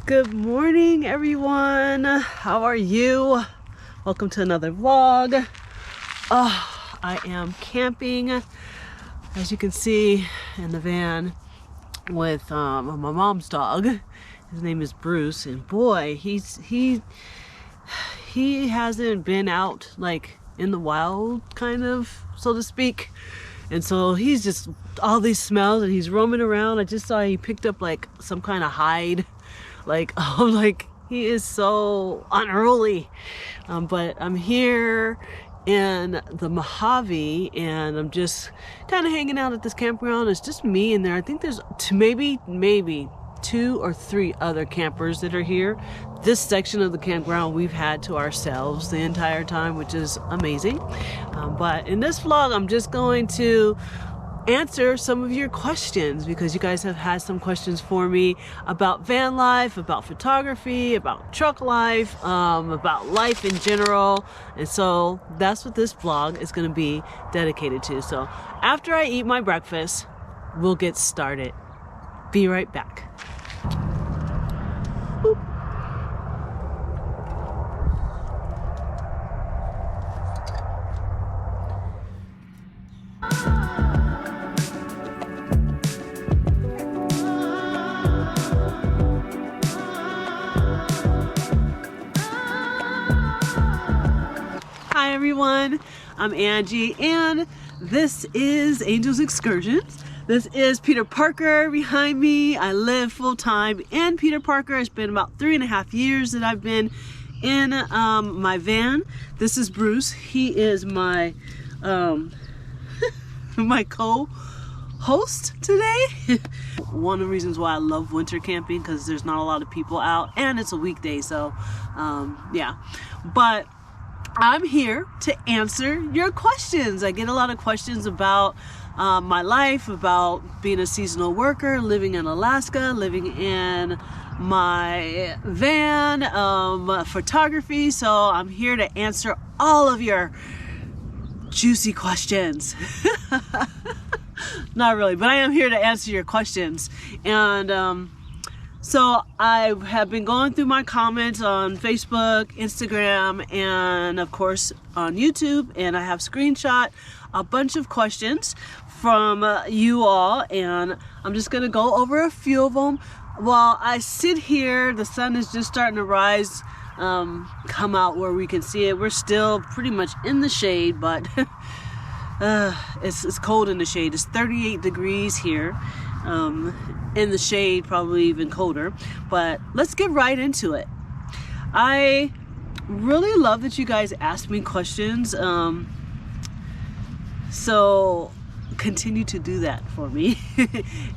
Good morning, everyone. How are you? Welcome to another vlog. I am camping, as you can see, in the van with my mom's dog. His name is Bruce, and boy, he hasn't been out like in the wild, kind of, so to speak. And so he's just all these smells, and he's roaming around. I just saw he picked up like some kind of hide. Like, he is so unruly. But I'm here in the Mojave, and I'm just kind of hanging out at this campground. It's just me in there. I think there's maybe 2 or 3 other campers that are here. This section of the campground we've had to ourselves the entire time, which is amazing. But in this vlog, I'm just going to answer some of your questions, because you guys have had some questions for me about van life, about photography, about truck life, about life in general. And so that's what this vlog is going to be dedicated to. So after I eat my breakfast, we'll get started. Be right back. Boop. Hi everyone, I'm Angie, and this is Angel's Excursions. This is Peter Parker behind me. I live full-time in Peter Parker. It's been about 3.5 years that I've been in my van. This is Bruce. He is my my co-host today. One of the reasons why I love winter camping, because there's not a lot of people out, and it's a weekday, so yeah. But I'm here to answer your questions. I get a lot of questions about my life, about being a seasonal worker, living in Alaska, living in my van, photography. So I'm here to answer all of your juicy questions. Not really, but I am here to answer your questions. And so I have been going through my comments on Facebook, Instagram, and of course on YouTube, and I have screenshot a bunch of questions from you all, and I'm just going to go over a few of them. While I sit here, the sun is just starting to rise, come out where we can see it. We're still pretty much in the shade, but it's cold in the shade. It's 38 degrees here. In the shade, probably even colder. But let's get right into it. I really love that you guys ask me questions, so continue to do that for me.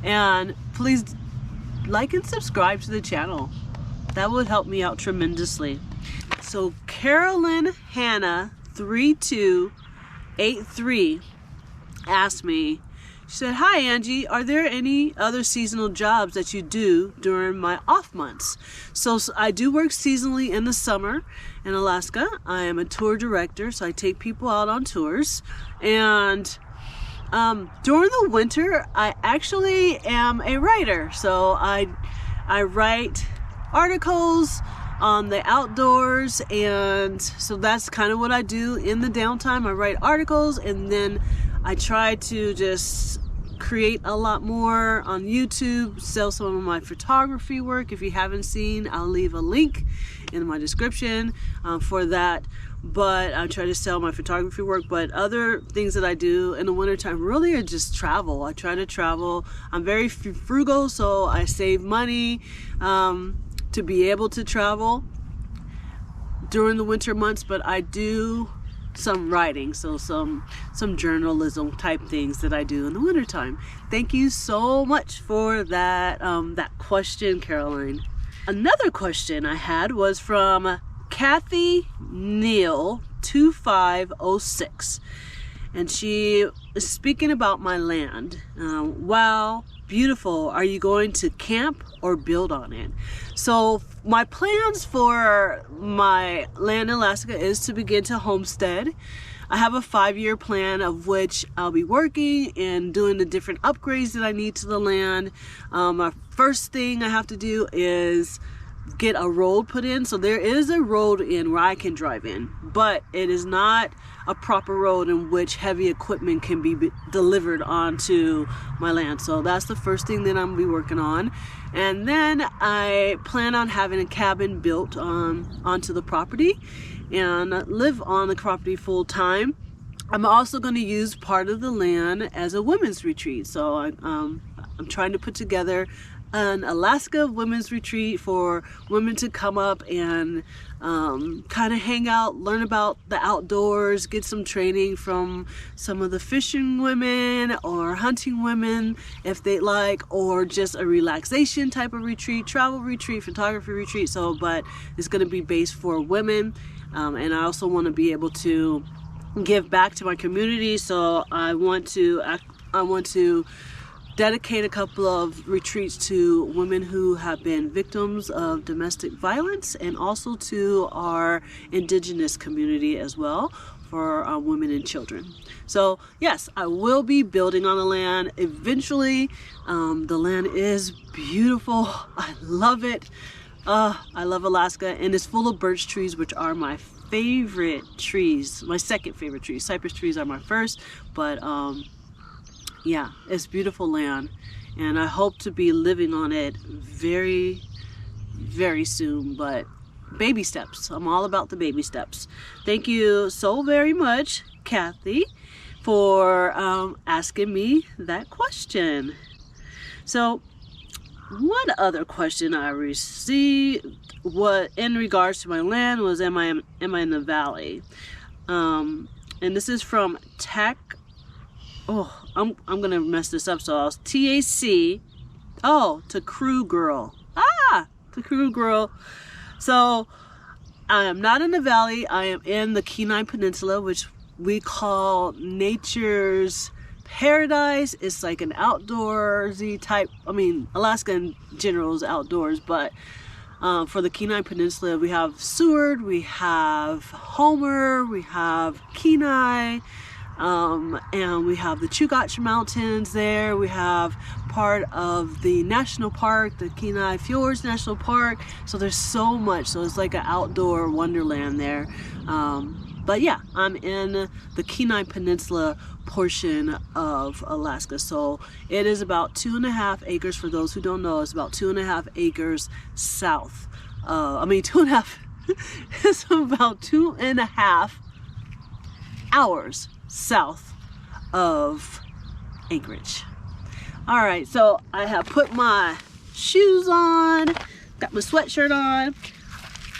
And please like and subscribe to the channel. That would help me out tremendously. So Carolyn Hannah 3283 asked me, she said, "Hi Angie, are there any other seasonal jobs that you do during my off months?" So I do work seasonally in the summer in Alaska. I am a tour director, so I take people out on tours. And during the winter, I actually am a writer. So I write articles on the outdoors, and so that's kind of what I do in the downtime. I write articles, and then I try to just create a lot more on YouTube, sell some of my photography work. If you haven't seen, I'll leave a link in my description for that. But I try to sell my photography work. But other things that I do in the wintertime really are just travel. I try to travel. I'm very frugal, so I save money to be able to travel during the winter months. But I do some writing, so some journalism type things that I do in the wintertime. Thank you so much for that that question, Caroline. Another question I had was from Kathy Neal 2506, and she is speaking about my land. Wow, beautiful. Are you going to camp or build on it? So my plans for my land in Alaska is to begin to homestead. I have a 5-year plan of which I'll be working and doing the different upgrades that I need to the land. My first thing I have to do is get a road put in. So there is a road in where I can drive in, but it is not a proper road in which heavy equipment can be delivered onto my land. So that's the first thing that I'm gonna be working on. And then I plan on having a cabin built onto the property and live on the property full time. I'm also going to use part of the land as a women's retreat. So I'm trying to put together an Alaska women's retreat for women to come up and kind of hang out, learn about the outdoors, get some training from some of the fishing women or hunting women if they like, or just a relaxation type of retreat, travel retreat, photography retreat. So, but it's going to be based for women, and I also want to be able to give back to my community. So I want to dedicate a couple of retreats to women who have been victims of domestic violence, and also to our indigenous community as well, for our women and children. So yes, I will be building on the land eventually. The land is beautiful. I love it. I love Alaska, and it's full of birch trees, which are my favorite trees, my second favorite trees. Cypress trees are my first, but yeah, it's beautiful land, and I hope to be living on it very, very soon, but baby steps. I'm all about the baby steps. Thank you so very much, Kathy, for asking me that question. So one other question I received, what in regards to my land, was am I in the valley? And this is from Tech. Oh, I'm gonna mess this up. So I'll TAC. Oh, to Crew Girl. To Crew Girl. So I am not in the valley. I am in the Kenai Peninsula, which we call nature's paradise. It's like an outdoorsy type. I mean, Alaska in general is outdoors, but for the Kenai Peninsula, we have Seward, we have Homer, we have Kenai. And we have the Chugach Mountains there. We have part of the national park, the Kenai Fjords National Park. So there's so much. So it's like an outdoor wonderland there. But yeah, I'm in the Kenai Peninsula portion of Alaska. So it is about 2.5 acres. For those who don't know, it's about 2.5 acres south. 2.5. It's about 2.5 hours south of Anchorage. All right, so I have put my shoes on, got my sweatshirt on.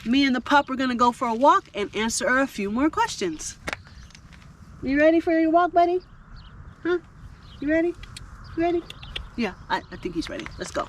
Me and the pup are gonna go for a walk and answer a few more questions. You ready for your walk, buddy? Huh? You ready? You ready? Yeah, I think he's ready. Let's go.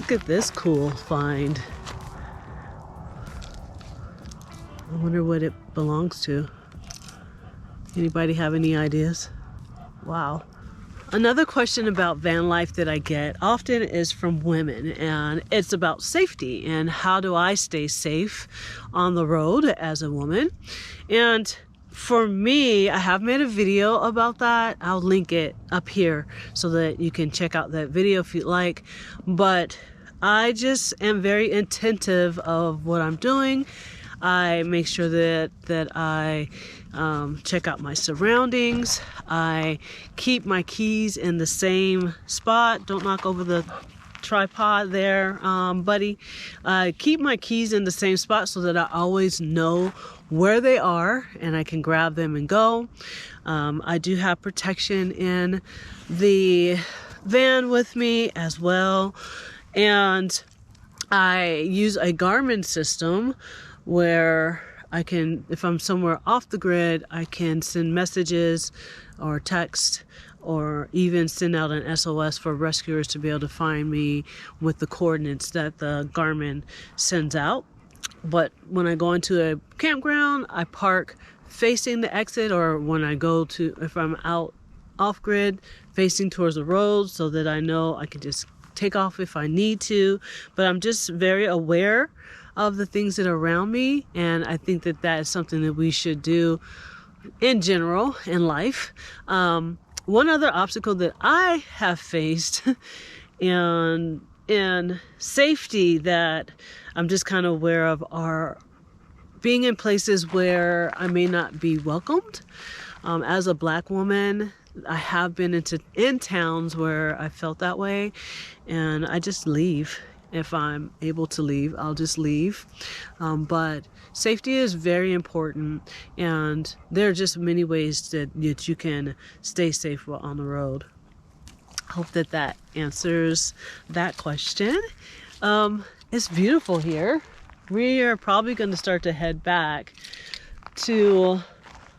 Look at this cool find. I wonder what it belongs to. Anybody have any ideas? Wow. Another question about van life that I get often is from women, and it's about safety and how do I stay safe on the road as a woman. And for me, I have made a video about that. I'll link it up here so that you can check out that video if you'd like. But I just am very attentive of what I'm doing. I make sure that I check out my surroundings. I keep my keys in the same spot. Don't knock over the tripod there, buddy. I keep my keys in the same spot so that I always know where they are and I can grab them and go. I do have protection in the van with me as well. And I use a Garmin system where I can, if I'm somewhere off the grid, I can send messages or text, or even send out an SOS for rescuers to be able to find me with the coordinates that the Garmin sends out. But when I go into a campground, I park facing the exit, or when I go to, if I'm out off grid, facing towards the road, so that I know I can just take off if I need to. But I'm just very aware of the things that are around me, and I think that that is something that we should do in general in life. One other obstacle that I have faced and in safety that I'm just kind of aware of are being in places where I may not be welcomed. As a Black woman, I have been in towns where I felt that way, and I just leave. If I'm able to leave, I'll just leave. But safety is very important, and there are just many ways that you can stay safe while on the road. Hope that that answers that question. It's beautiful here. We are probably going to start to head back to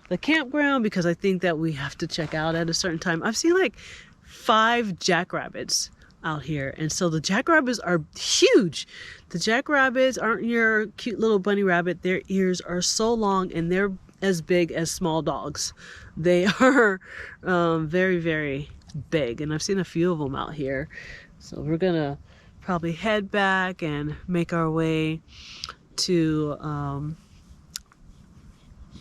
the campground because I think that we have to check out at a certain time. I've seen like 5 jackrabbits out here, and so the jackrabbits are huge. The jackrabbits aren't your cute little bunny rabbit. Their ears are so long, and they're as big as small dogs. They are very, very big, and I've seen a few of them out here. So we're gonna probably head back and make our way to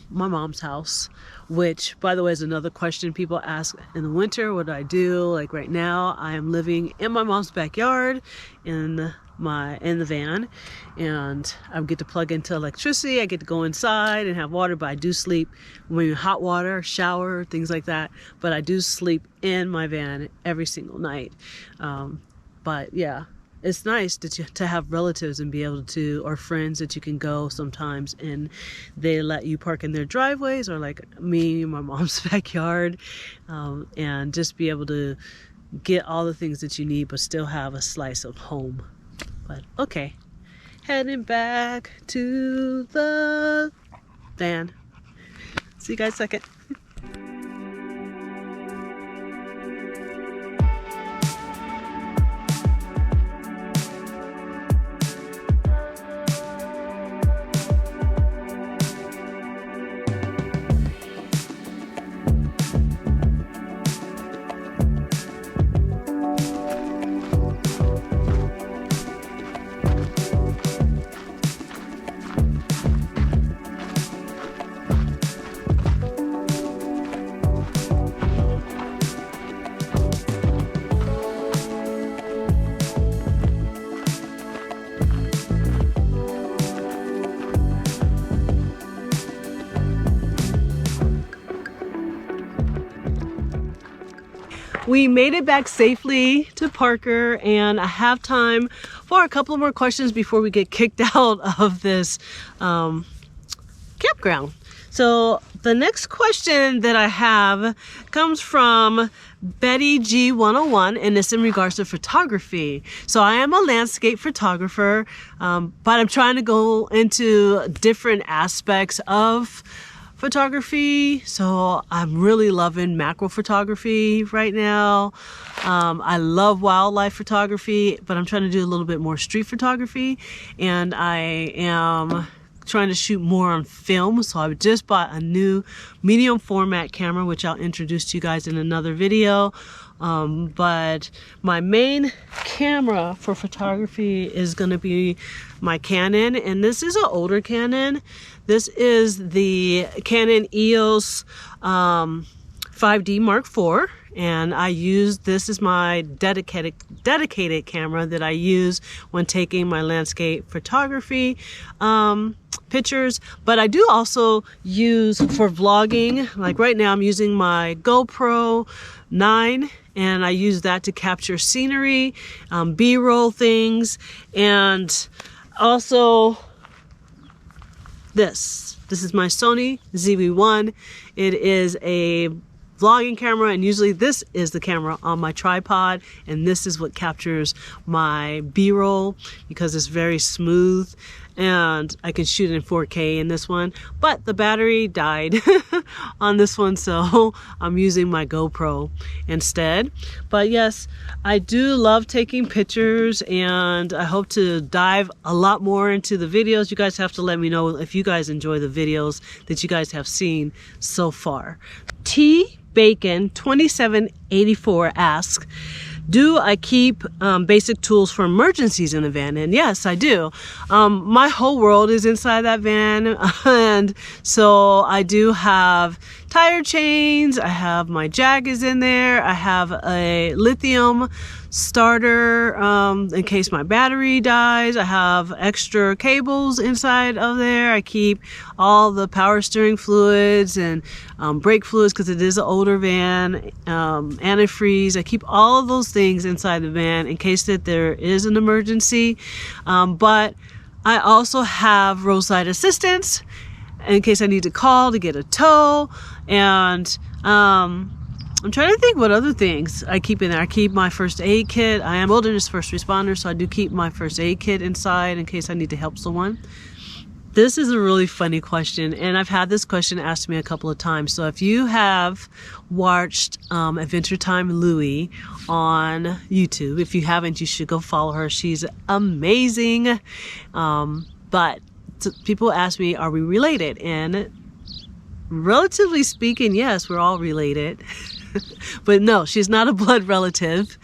my mom's house, which, by the way, is another question people ask in the winter. What do I do? Like right now, I am living in my mom's backyard in the van, and I get to plug into electricity. I get to go inside and have water, but I do sleep when hot water, shower, things like that. But I do sleep in my van every single night. But yeah, it's nice to have relatives and be able to, or friends that you can go sometimes and they let you park in their driveways, or like me in my mom's backyard, and just be able to get all the things that you need but still have a slice of home. But okay, heading back to the van. See you guys in a second. We made it back safely to Parker, and I have time for a couple more questions before we get kicked out of this campground. So the next question that I have comes from Betty G101, and it's in regards to photography. So I am a landscape photographer, but I'm trying to go into different aspects of photography. So I'm really loving macro photography right now. I love wildlife photography, but I'm trying to do a little bit more street photography, and I am trying to shoot more on film. So I just bought a new medium format camera, which I'll introduce to you guys in another video. But my main camera for photography is going to be my Canon, and this is an older Canon. This is the Canon EOS 5D Mark IV, and I use this as my dedicated camera that I use when taking my landscape photography pictures. But I do also use for vlogging. Like right now I'm using my GoPro 9, and I use that to capture scenery, B-roll things, and also this is my Sony ZV-1. It is a vlogging camera, and usually this is the camera on my tripod, and this is what captures my B-roll because it's very smooth and I can shoot in 4K in this one, but the battery died on this one, so I'm using my GoPro instead. But yes, I do love taking pictures, and I hope to dive a lot more into the videos. You guys have to let me know if you guys enjoy the videos that you guys have seen so far. T Bacon 2784 asks, do I keep basic tools for emergencies in the van? And yes, I do. My whole world is inside that van, and so I do have tire chains, I have my jack is in there, I have a lithium starter in case my battery dies, I have extra cables inside of there, I keep all the power steering fluids and brake fluids because it is an older van, antifreeze. I keep all of those things inside the van in case that there is an emergency, but I also have roadside assistance in case I need to call to get a tow. And I'm trying to think what other things I keep in there. I keep my first aid kit. I am wilderness first responder, so I do keep my first aid kit inside in case I need to help someone. This is a really funny question, and I've had this question asked to me a couple of times. So if you have watched Adventure Time Louie on YouTube, if you haven't, you should go follow her. She's amazing. But people ask me, are we related? And relatively speaking, yes, we're all related. But no, she's not a blood relative.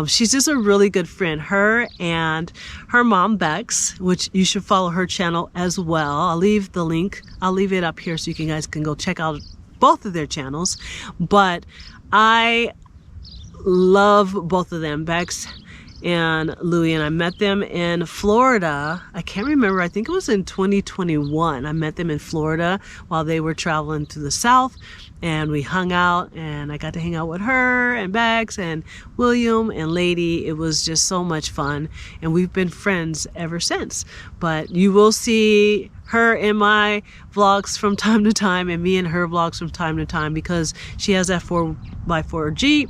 She's just a really good friend. Her and her mom, Bex, which you should follow her channel as well. I'll leave the link. I'll leave it up here so you guys can go check out both of their channels. But I love both of them, Bex and Louie, and I met them in Florida. I can't remember, I think it was in 2021. I met them in Florida while they were traveling to the south, and we hung out, and I got to hang out with her and Bex and William and Lady. It was just so much fun, and we've been friends ever since. But you will see her in my vlogs from time to time, and me in her vlogs from time to time, because she has that 4x4 Jeep,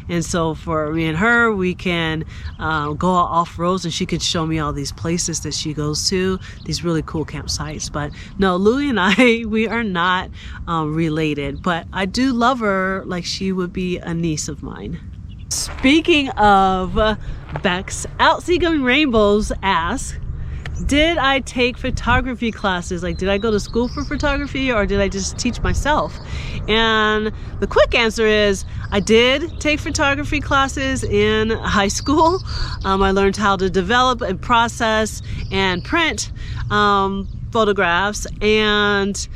and so for me and her, we can go off roads, and she could show me all these places that she goes to, these really cool campsites. But no, Louie and I, we are not related, but I do love her like she would be a niece of mine. Speaking of Bex, Out Seeing Rainbows asks, did I take photography classes? Like, did I go to school for photography, or did I just teach myself? And the quick answer is I did take photography classes in high school. I learned how to develop and process and print photographs, and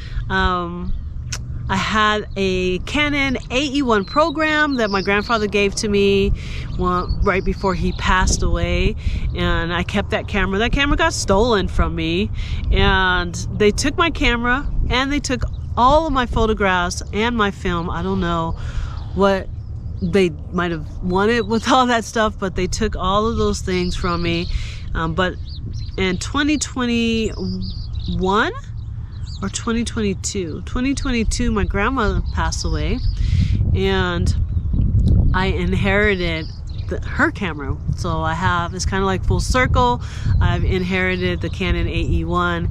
I had a Canon AE1 program that my grandfather gave to me right before he passed away, and I kept that camera. That camera got stolen from me, and they took my camera and they took all of my photographs and my film. I don't know what they might have wanted with all that stuff, but they took all of those things from me. But in 2021 or 2022, my grandma passed away, and I inherited her camera. So I have, it's kind of like full circle. I've inherited the Canon AE1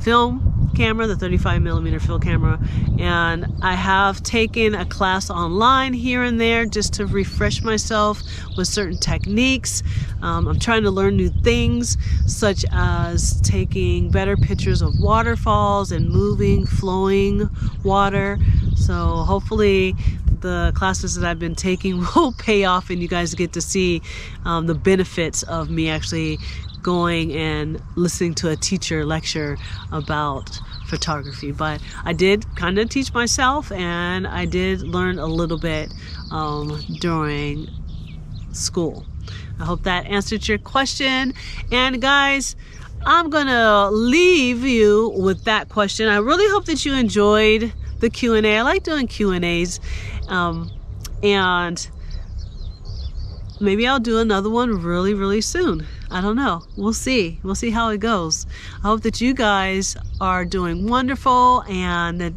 film camera, the 35mm film camera, and I have taken a class online here and there just to refresh myself with certain techniques. I'm trying to learn new things, such as taking better pictures of waterfalls and moving, flowing water. So hopefully the classes that I've been taking will pay off, and you guys get to see the benefits of me actually going and listening to a teacher lecture about photography. But I did kind of teach myself, and I did learn a little bit during school. I hope that answered your question. And guys, I'm gonna leave you with that question. I really hope that you enjoyed the Q&A. I like doing Q&As, and maybe I'll do another one really soon. I don't know. We'll see how it goes. I hope that you guys are doing wonderful, and that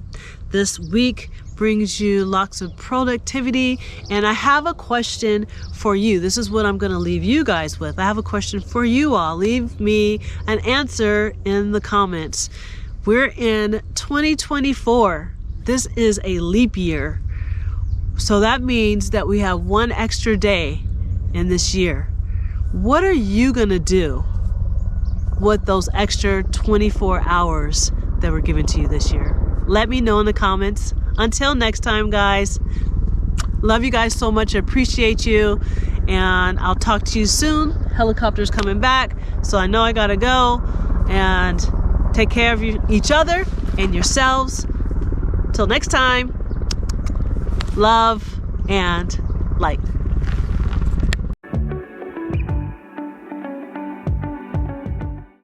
this week brings you lots of productivity. And I have a question for you. This is what I'm going to leave you guys with. I have a question for you all. Leave me an answer in the comments. We're in 2024. This is a leap year. So that means that we have one extra day in this year. What are you going to do with those extra 24 hours that were given to you this year? Let me know in the comments. Until next time, guys. Love you guys so much. I appreciate you. And I'll talk to you soon. Helicopter's coming back. So I know I gotta go. And take care of each other and yourselves. Till next time. Love and light.